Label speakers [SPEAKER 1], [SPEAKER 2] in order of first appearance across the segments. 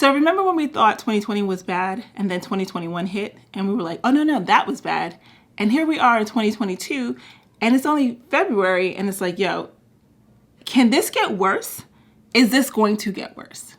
[SPEAKER 1] So remember when we thought 2020 was bad and then 2021 hit and we were like, oh no, that was bad. And here we are in 2022 and it's only February and it's like, yo, can this get worse? Is this going to get worse?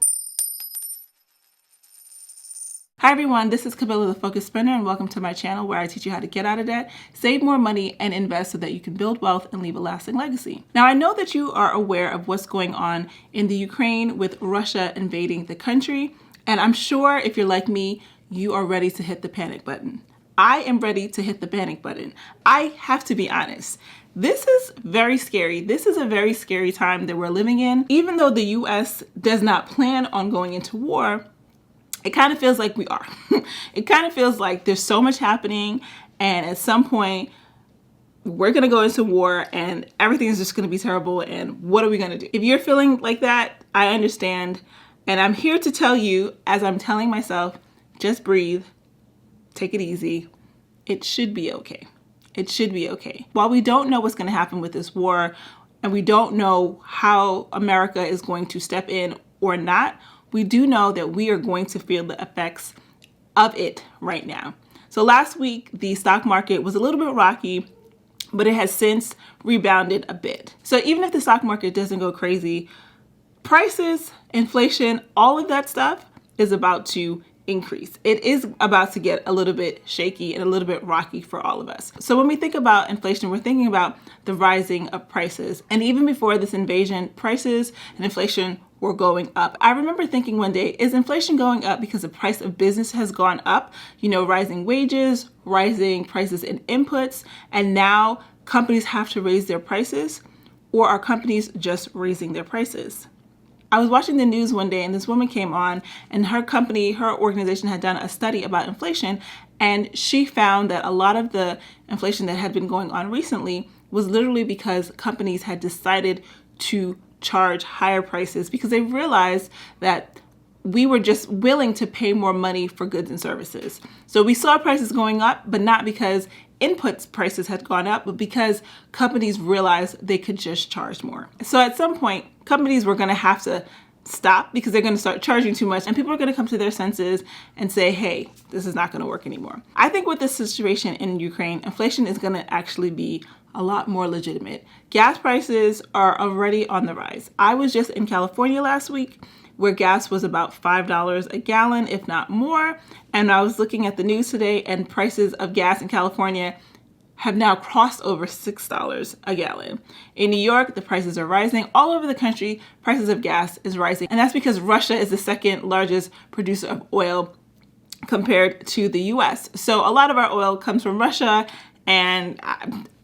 [SPEAKER 1] Hi everyone, this is Camilla the Focus Spinner and welcome to my channel where I teach you how to get out of debt, save more money, and invest so that you can build wealth and leave a lasting legacy. Now I know that you are aware of what's going on in the Ukraine with Russia invading the country, and I'm sure if you're like me, you are ready to hit the panic button. I am ready to hit the panic button. I have to be honest. This is very scary. This is a very scary time that we're living in. Even though the US does not plan on going into war, it kind of feels like we are. It kind of feels like there's so much happening and at some point we're going to go into war and everything is just going to be terrible and what are we going to do? If you're feeling like that, I understand. And I'm here to tell you, as I'm telling myself, just breathe, take it easy. It should be okay. It should be okay. While we don't know what's going to happen with this war and we don't know how America is going to step in or not, we do know that we are going to feel the effects of it right now. So last week, the stock market was a little bit rocky, but it has since rebounded a bit. So even if the stock market doesn't go crazy, prices, inflation, all of that stuff is about to increase. It is about to get a little bit shaky and a little bit rocky for all of us. So when we think about inflation, we're thinking about the rising of prices. And even before this invasion, prices and inflation were going up. I remember thinking one day, is inflation going up because the price of business has gone up? You know, rising wages, rising prices in inputs, and now companies have to raise their prices? Or are companies just raising their prices? I was watching the news one day and this woman came on and her company, her organization had done a study about inflation, and she found that a lot of the inflation that had been going on recently was literally because companies had decided to charge higher prices because they realized that we were just willing to pay more money for goods and services. So we saw prices going up, but not because inputs prices had gone up, but because companies realized they could just charge more. So at some point, companies were going to have to stop because they're going to start charging too much and people are going to come to their senses and say, hey, this is not going to work anymore. I think with this situation in Ukraine, inflation is going to actually be a lot more legitimate. Gas prices are already on the rise. I was just in California last week where gas was about $5 a gallon, if not more. And I was looking at the news today and prices of gas in California have now crossed over $6 a gallon. In New York, the prices are rising. All over the country, prices of gas is rising. And that's because Russia is the second largest producer of oil compared to the US. So a lot of our oil comes from Russia, and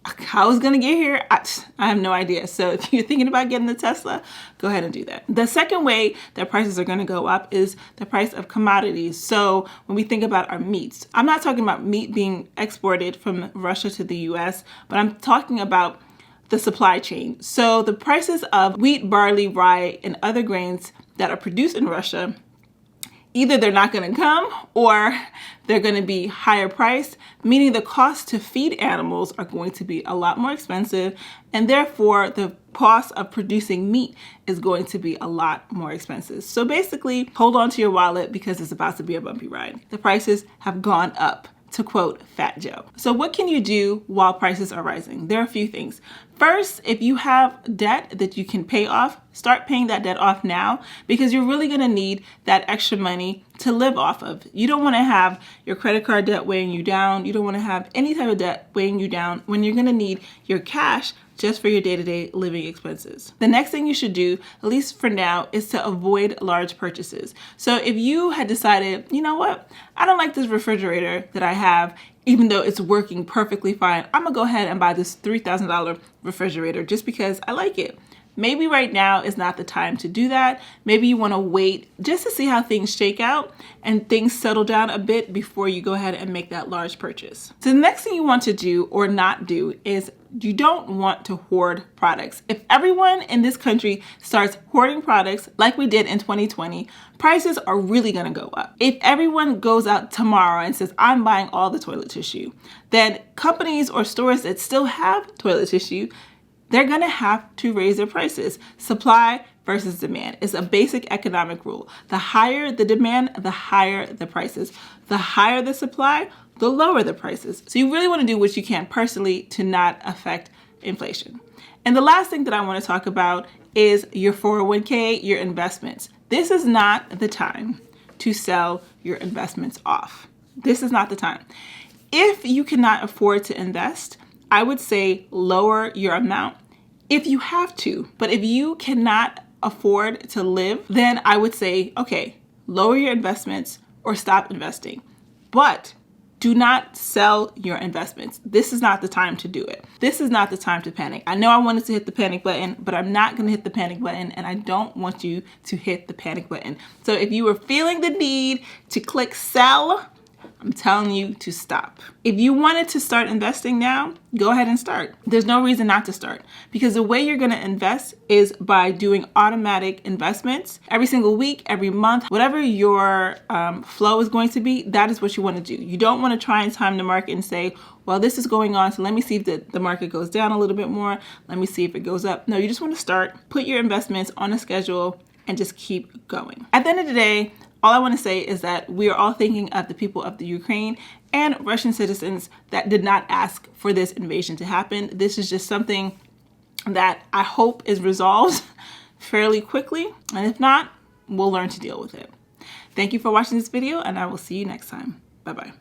[SPEAKER 1] how it's gonna get here, I have no idea. So if you're thinking about getting a Tesla, go ahead and do that. The second way that prices are gonna go up is the price of commodities. So when we think about our meats, I'm not talking about meat being exported from Russia to the US, but I'm talking about the supply chain. So the prices of wheat, barley, rye, and other grains that are produced in Russia, either they're not going to come or they're going to be higher priced, meaning the cost to feed animals are going to be a lot more expensive, and therefore the cost of producing meat is going to be a lot more expensive. So basically, hold on to your wallet because it's about to be a bumpy ride. The prices have gone up, to quote Fat Joe. So what can you do while prices are rising? There are a few things. First, if you have debt that you can pay off, start paying that debt off now because you're really going to need that extra money to live off of. You don't want to have your credit card debt weighing you down. You don't want to have any type of debt weighing you down when you're going to need your cash just for your day-to-day living expenses. The next thing you should do, at least for now, is to avoid large purchases. So if you had decided, you know what, I don't like this refrigerator that I have, even though it's working perfectly fine, I'm gonna go ahead and buy this $3,000 refrigerator just because I like it. Maybe right now is not the time to do that. Maybe you want to wait just to see how things shake out and things settle down a bit before you go ahead and make that large purchase. So the next thing you want to do or not do is you don't want to hoard products. If everyone in this country starts hoarding products like we did in 2020, prices are really going to go up. If everyone goes out tomorrow and says, I'm buying all the toilet tissue, then companies or stores that still have toilet tissue, they're going to have to raise their prices. Supply versus demand. It's a basic economic rule. The higher the demand, the higher the prices. The higher the supply, the lower the prices. So you really want to do what you can personally to not affect inflation. And the last thing that I want to talk about is your 401k, your investments. This is not the time to sell your investments off. This is not the time. If you cannot afford to invest, I would say lower your amount if you have to. But if you cannot afford to live, then I would say, okay, lower your investments or stop investing. But do not sell your investments. This is not the time to do it. This is not the time to panic. I know I wanted to hit the panic button, but I'm not going to hit the panic button, and I don't want you to hit the panic button. So if you were feeling the need to click sell, I'm telling you to stop. If you wanted to start investing now, go ahead and start. There's no reason not to start, because the way you're going to invest is by doing automatic investments every single week, every month, whatever your flow is going to be. That is what you want to do. You don't want to try and time the market and say, well, this is going on, so let me see if the market goes down a little bit more. Let me see if it goes up. No, you just want to start, put your investments on a schedule, and just keep going. At the end of the day, all I want to say is that we are all thinking of the people of the Ukraine and Russian citizens that did not ask for this invasion to happen. This is just something that I hope is resolved fairly quickly. And if not, we'll learn to deal with it. Thank you for watching this video, and I will see you next time. Bye-bye.